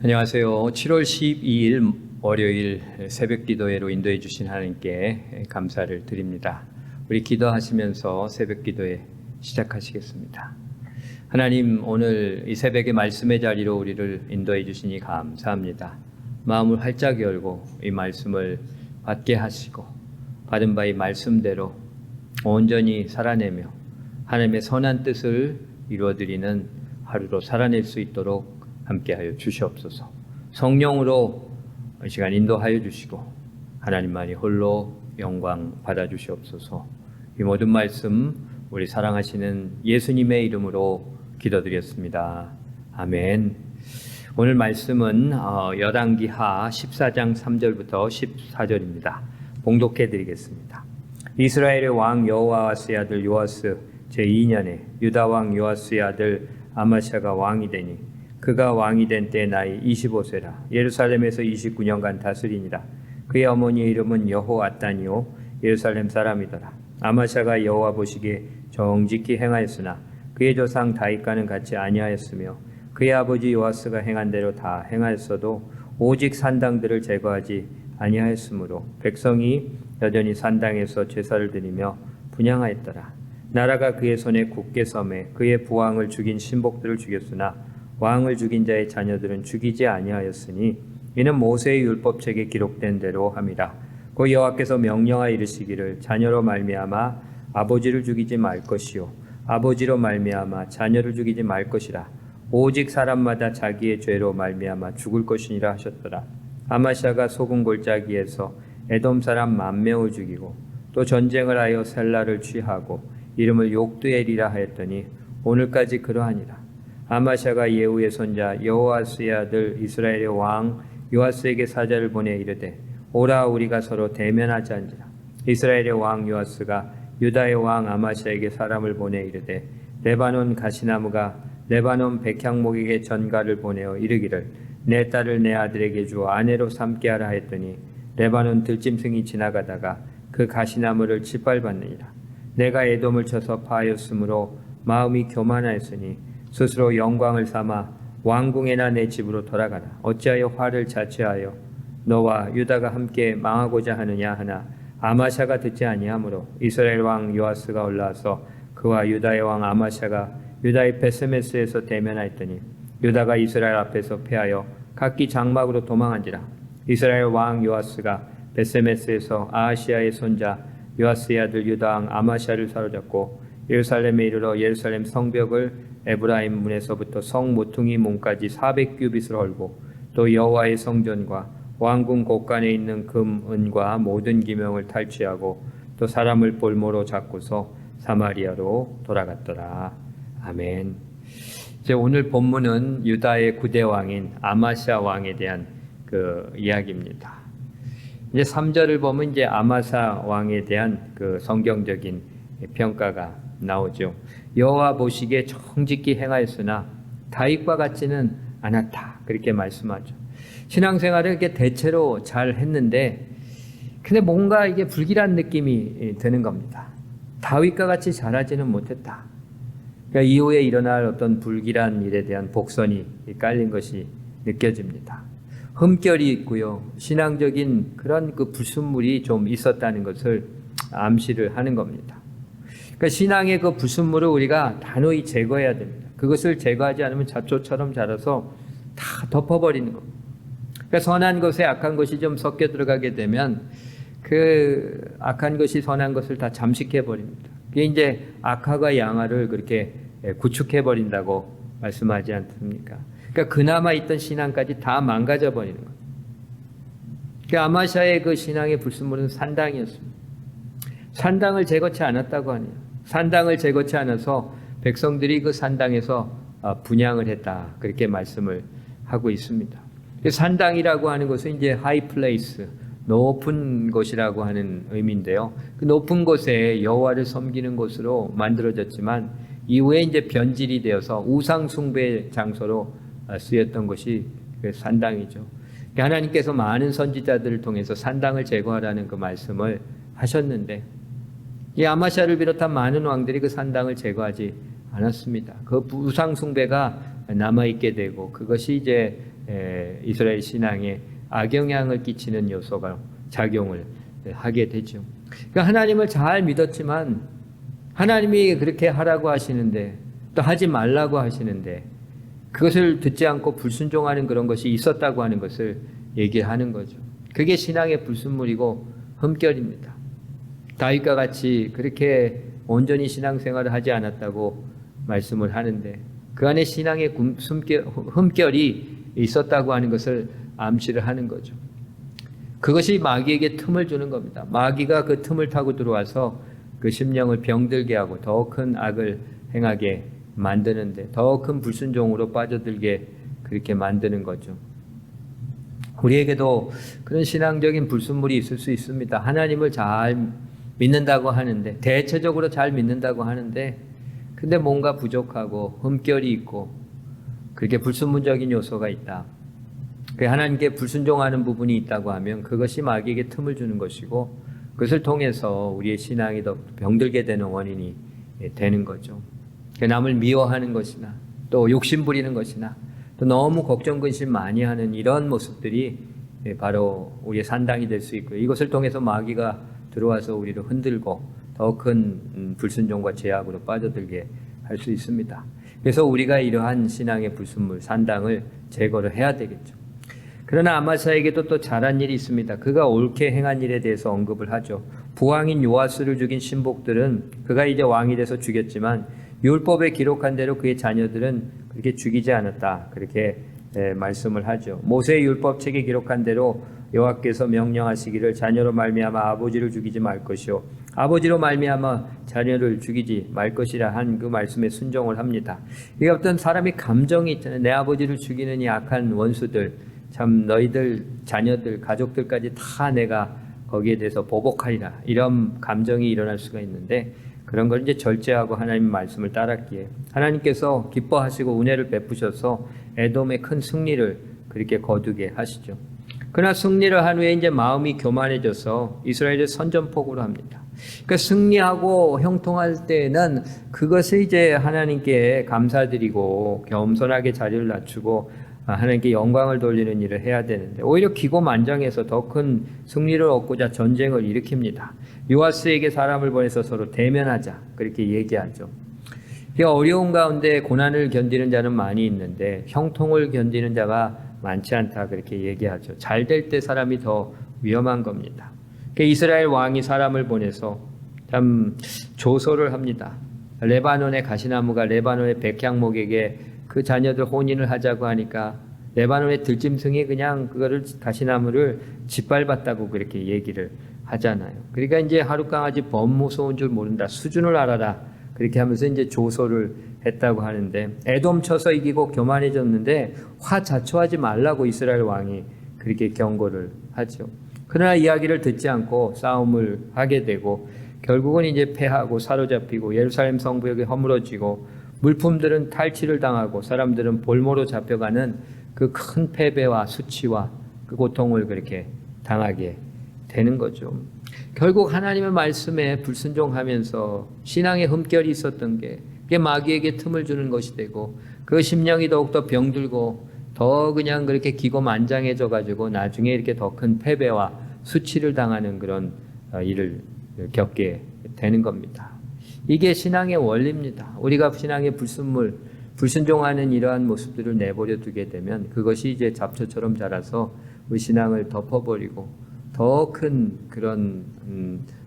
안녕하세요. 7월 12일 월요일 새벽 기도회로 인도해 주신 하나님께 감사를 드립니다. 우리 기도하시면서 새벽 기도회 시작하시겠습니다. 하나님, 오늘 이 새벽의 말씀의 자리로 우리를 인도해 주시니 감사합니다. 마음을 활짝 열고 이 말씀을 받게 하시고 받은 바의 말씀대로 온전히 살아내며 하나님의 선한 뜻을 이루어드리는 하루로 살아낼 수 있도록 함께하여 주시옵소서. 성령으로 이 시간 인도하여 주시고 하나님만이 홀로 영광 받아 주시옵소서. 이 모든 말씀 우리 사랑하시는 예수님의 이름으로 기도드렸습니다. 아멘. 오늘 말씀은 열왕기하 14장 3절부터 14절입니다. 봉독해 드리겠습니다. 이스라엘의 왕 여호아스의 아들 요아스 제2년에 유다 왕 요아스의 아들 아마샤가 왕이 되니 그가 왕이 된 때 나이 25세라. 예루살렘에서 29년간 다스리니라. 그의 어머니의 이름은 여호아단이요 예루살렘 사람이더라. 아마샤가 여호와 보시기에 정직히 행하였으나 그의 조상 다윗과는 같이 아니하였으며 그의 아버지 요아스가 행한 대로 다 행하였어도 오직 산당들을 제거하지 아니하였으므로 백성이 여전히 산당에서 제사를 드리며 분향하였더라. 나라가 그의 손에 굳게 섬에 그의 부왕을 죽인 신복들을 죽였으나 왕을 죽인 자의 자녀들은 죽이지 아니하였으니 이는 모세의 율법책에 기록된 대로 함이라. 곧 여호와께서 명령하여 이르시기를 자녀로 말미암아 아버지를 죽이지 말 것이요 아버지로 말미암아 자녀를 죽이지 말 것이라. 오직 사람마다 자기의 죄로 말미암아 죽을 것이니라 하셨더라. 아마샤가 소금 골짜기에서 에돔 사람 10,000명을 죽이고 또 전쟁을 하여 셀라를 취하고 이름을 욕두엘이라 하였더니 오늘까지 그러하니라. 아마샤가 예후의 손자 여호아스의 아들 이스라엘의 왕 요아스에게 사자를 보내 이르되 오라 우리가 서로 대면하자 한지라. 이스라엘의 왕 요아스가 유다의 왕 아마샤에게 사람을 보내 이르되 레바논 가시나무가 레바논 백향목에게 전가를 보내어 이르기를 내 딸을 내 아들에게 주어 아내로 삼게 하라 했더니 레바논 들짐승이 지나가다가 그 가시나무를 짓밟았느니라. 내가 에돔을 쳐서 파하였으므로 마음이 교만하였으니 스스로 영광을 삼아 왕궁에나 내 집으로 돌아가라. 어찌하여 화를 자초하여 너와 유다가 함께 망하고자 하느냐 하나 아마샤가 듣지 아니하므로 이스라엘 왕 요아스가 올라와서 그와 유다의 왕 아마샤가 유다의 베스메스에서 대면하였더니 유다가 이스라엘 앞에서 패하여 각기 장막으로 도망한지라. 이스라엘 왕 요아스가 베스메스에서 아하시아의 손자 요아스의 아들 유다 왕 아마샤를 사로잡고 예루살렘에 이르러 예루살렘 성벽을 에브라임 문에서부터 성 모퉁이 문까지 400규빗을 헐고 또 여호와의 성전과 왕궁 곳간에 있는 금, 은과 모든 기명을 탈취하고 또 사람을 볼모로 잡고서 사마리아로 돌아갔더라. 아멘. 이제 오늘 본문은 유다의 9대 왕인 아마샤 왕에 대한 그 이야기입니다. 이제 3절을 보면 이제 아마샤 왕에 대한 그 성경적인 평가가 나오죠. 여호와 보시기에 정직히 행하였으나 다윗과 같지는 않았다. 그렇게 말씀하죠. 신앙생활을 이렇게 대체로 잘 했는데 근데 뭔가 이게 불길한 느낌이 드는 겁니다. 다윗과 같이 잘하지는 못했다. 그러니까 이후에 일어날 어떤 불길한 일에 대한 복선이 깔린 것이 느껴집니다. 흠결이 있고요. 신앙적인 그런 그 불순물이 좀 있었다는 것을 암시를 하는 겁니다. 그러니까 신앙의 그 불순물을 우리가 단호히 제거해야 됩니다. 그것을 제거하지 않으면 잡초처럼 자라서 다 덮어버리는 겁니다. 그러니까 선한 것에 악한 것이 좀 섞여 들어가게 되면 그 악한 것이 선한 것을 다 잠식해 버립니다. 그게 이제 악화가 양화를 그렇게 구축해 버린다고 말씀하지 않습니까? 그러니까 그나마 있던 신앙까지 다 망가져 버리는 거예요. 그러니까 아마샤의 그 신앙의 불순물은 산당이었습니다. 산당을 제거치 않았다고 하네요. 산당을 제거치 않아서 백성들이 그 산당에서 분향을 했다. 그렇게 말씀을 하고 있습니다. 산당이라고 하는 것은 이제 하이 플레이스, 높은 곳이라고 하는 의미인데요. 그 높은 곳에 여호와를 섬기는 곳으로 만들어졌지만 이후에 이제 변질이 되어서 우상 숭배 장소로 쓰였던 것이 그 산당이죠. 하나님께서 많은 선지자들을 통해서 산당을 제거하라는 그 말씀을 하셨는데 이 아마샤를 비롯한 많은 왕들이 그 산당을 제거하지 않았습니다. 그 우상 숭배가 남아있게 되고 그것이 이제 이스라엘 신앙에 악영향을 끼치는 요소가 작용을 하게 되죠. 그러니까 하나님을 잘 믿었지만 하나님이 그렇게 하라고 하시는데 또 하지 말라고 하시는데 그것을 듣지 않고 불순종하는 그런 것이 있었다고 하는 것을 얘기하는 거죠. 그게 신앙의 불순물이고 흠결입니다. 다윗과 같이 그렇게 온전히 신앙생활을 하지 않았다고 말씀을 하는데 그 안에 신앙의 흠결이 있었다고 하는 것을 암시를 하는 거죠. 그것이 마귀에게 틈을 주는 겁니다. 마귀가 그 틈을 타고 들어와서 그 심령을 병들게 하고 더 큰 악을 행하게 만드는데 더 큰 불순종으로 빠져들게 그렇게 만드는 거죠. 우리에게도 그런 신앙적인 불순물이 있을 수 있습니다. 하나님을 잘 믿는다고 하는데 대체적으로 잘 믿는다고 하는데 근데 뭔가 부족하고 흠결이 있고 그렇게 불순물적인 요소가 있다. 하나님께 불순종하는 부분이 있다고 하면 그것이 마귀에게 틈을 주는 것이고 그것을 통해서 우리의 신앙이 더 병들게 되는 원인이 되는 거죠. 남을 미워하는 것이나 또 욕심 부리는 것이나 또 너무 걱정 근심 많이 하는 이런 모습들이 바로 우리의 산당이 될 수 있고요. 이것을 통해서 마귀가 들어와서 우리를 흔들고 더 큰 불순종과 죄악으로 빠져들게 할 수 있습니다. 그래서 우리가 이러한 신앙의 불순물, 산당을 제거를 해야 되겠죠. 그러나 아마사에게도 또 잘한 일이 있습니다. 그가 옳게 행한 일에 대해서 언급을 하죠. 부왕인 요아스를 죽인 신복들은 그가 이제 왕이 돼서 죽였지만 율법에 기록한 대로 그의 자녀들은 그렇게 죽이지 않았다. 그렇게 말씀을 하죠. 모세의 율법책에 기록한 대로 여호와께서 명령하시기를 자녀로 말미암아 아버지를 죽이지 말 것이요 아버지로 말미암아 자녀를 죽이지 말 것이라 한 그 말씀에 순종을 합니다. 이게 어떤 사람이 감정이 있잖아요. 내 아버지를 죽이는 이 악한 원수들 참 너희들 자녀들 가족들까지 다 내가 거기에 대해서 보복하리라 이런 감정이 일어날 수가 있는데 그런 걸 이제 절제하고 하나님 말씀을 따랐기에 하나님께서 기뻐하시고 은혜를 베푸셔서 에돔의 큰 승리를 그렇게 거두게 하시죠. 그러나 승리를 한 후에 이제 마음이 교만해져서 이스라엘을 선전포고로 합니다. 그러니까 승리하고 형통할 때는 그것을 이제 하나님께 감사드리고 겸손하게 자리를 낮추고 하나님께 영광을 돌리는 일을 해야 되는데 오히려 기고만장해서 더 큰 승리를 얻고자 전쟁을 일으킵니다. 요아스에게 사람을 보내서 서로 대면하자 그렇게 얘기하죠. 어려운 가운데 고난을 견디는 자는 많이 있는데 형통을 견디는 자가 많지 않다 그렇게 얘기하죠. 잘 될 때 사람이 더 위험한 겁니다. 이스라엘 왕이 사람을 보내서 참 조소를 합니다. 레바논의 가시나무가 레바논의 백향목에게 그 자녀들 혼인을 하자고 하니까 레바논의 들짐승이 그냥 그거를 가시나무를 짓밟았다고 그렇게 얘기를 하잖아요. 그러니까 이제 하룻강아지 범무서운 줄 모른다. 수준을 알아라. 그렇게 하면서 이제 조소를 했다고 하는데 에돔 쳐서 이기고 교만해졌는데 화자초하지 말라고 이스라엘 왕이 그렇게 경고를 하죠. 그러나 이야기를 듣지 않고 싸움을 하게 되고 결국은 이제 패하고 사로잡히고 예루살렘 성부역이 허물어지고 물품들은 탈취를 당하고 사람들은 볼모로 잡혀가는 그 큰 패배와 수치와 그 고통을 그렇게 당하게 되는 거죠. 결국 하나님의 말씀에 불순종하면서 신앙의 흠결이 있었던 게 그게 마귀에게 틈을 주는 것이 되고 그 심령이 더욱더 병들고 더 그냥 그렇게 기고만장해져 가지고 나중에 이렇게 더 큰 패배와 수치를 당하는 그런 일을 겪게 되는 겁니다. 이게 신앙의 원리입니다. 우리가 신앙의 불순물, 불순종하는 이러한 모습들을 내버려 두게 되면 그것이 이제 잡초처럼 자라서 우리 신앙을 덮어버리고 더 큰 그런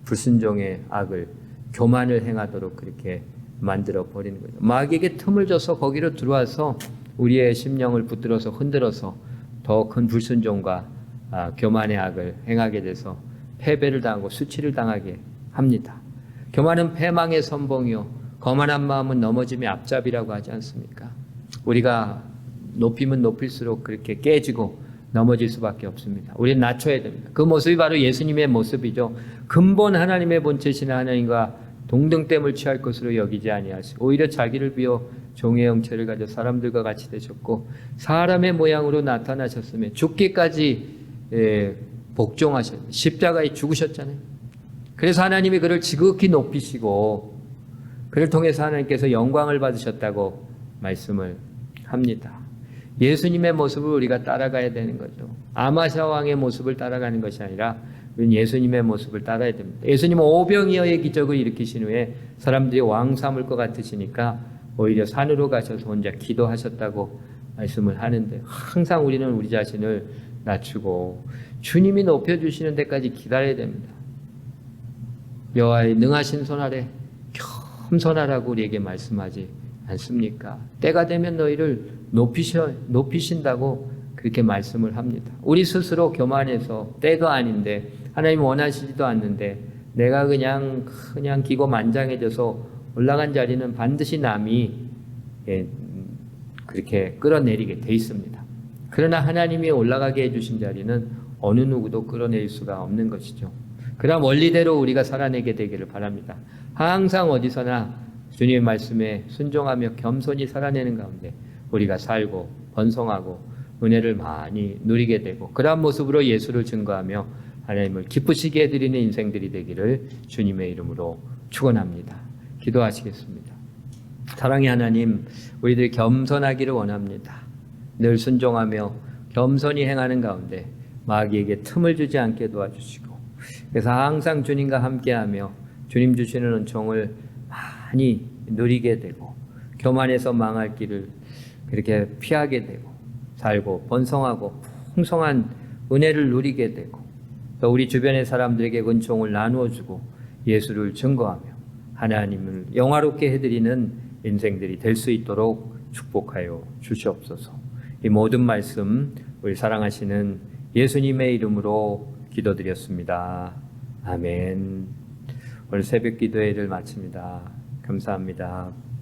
불순종의 악을 교만을 행하도록 그렇게 만들어 버리는 거죠. 마귀에게 틈을 줘서 거기로 들어와서 우리의 심령을 붙들어서 흔들어서 더 큰 불순종과 교만의 악을 행하게 돼서 패배를 당하고 수치를 당하게 합니다. 교만은 패망의 선봉이요 거만한 마음은 넘어짐의 앞잡이라고 하지 않습니까? 우리가 높이면 높일수록 그렇게 깨지고 넘어질 수밖에 없습니다. 우리는 낮춰야 됩니다. 그 모습이 바로 예수님의 모습이죠. 근본 하나님의 본체신 하나님과 동등됨을 취할 것으로 여기지 아니하시고 오히려 자기를 비워 종의 형체를 가져 사람들과 같이 되셨고 사람의 모양으로 나타나셨으며 죽기까지 복종하셨습니다. 십자가에 죽으셨잖아요. 그래서 하나님이 그를 지극히 높이시고 그를 통해서 하나님께서 영광을 받으셨다고 말씀을 합니다. 예수님의 모습을 우리가 따라가야 되는 거죠. 아마샤 왕의 모습을 따라가는 것이 아니라 우리는 예수님의 모습을 따라야 됩니다. 예수님은 오병이어의 기적을 일으키신 후에 사람들이 왕 삼을 것 같으시니까 오히려 산으로 가셔서 혼자 기도하셨다고 말씀을 하는데, 항상 우리는 우리 자신을 낮추고 주님이 높여주시는 데까지 기다려야 됩니다. 여호와의 능하신 손 아래 겸손하라고 우리에게 말씀하지 않습니까? 때가 되면 너희를 높이신다고 그렇게 말씀을 합니다. 우리 스스로 교만해서 때도 아닌데 하나님 원하시지도 않는데 내가 그냥 기고만장해져서 올라간 자리는 반드시 남이 그렇게 끌어내리게 돼 있습니다. 그러나 하나님이 올라가게 해주신 자리는 어느 누구도 끌어낼 수가 없는 것이죠. 그런 원리대로 우리가 살아내게 되기를 바랍니다. 항상 어디서나 주님의 말씀에 순종하며 겸손히 살아내는 가운데 우리가 살고 번성하고 은혜를 많이 누리게 되고, 그러한 모습으로 예수를 증거하며 하나님을 기쁘시게 해드리는 인생들이 되기를 주님의 이름으로 축원합니다. 기도하시겠습니다. 사랑의 하나님, 우리들이 겸손하기를 원합니다. 늘 순종하며 겸손히 행하는 가운데 마귀에게 틈을 주지 않게 도와주시고, 그래서 항상 주님과 함께하며 주님 주시는 은총을 많이 누리게 되고, 교만해서 망할 길을 그렇게 피하게 되고, 살고 번성하고 풍성한 은혜를 누리게 되고, 또 우리 주변의 사람들에게 은총을 나누어주고 예수를 증거하며 하나님을 영화롭게 해드리는 인생들이 될 수 있도록 축복하여 주시옵소서. 이 모든 말씀 우리 사랑하시는 예수님의 이름으로 기도드렸습니다. 아멘. 오늘 새벽 기도회를 마칩니다. 감사합니다.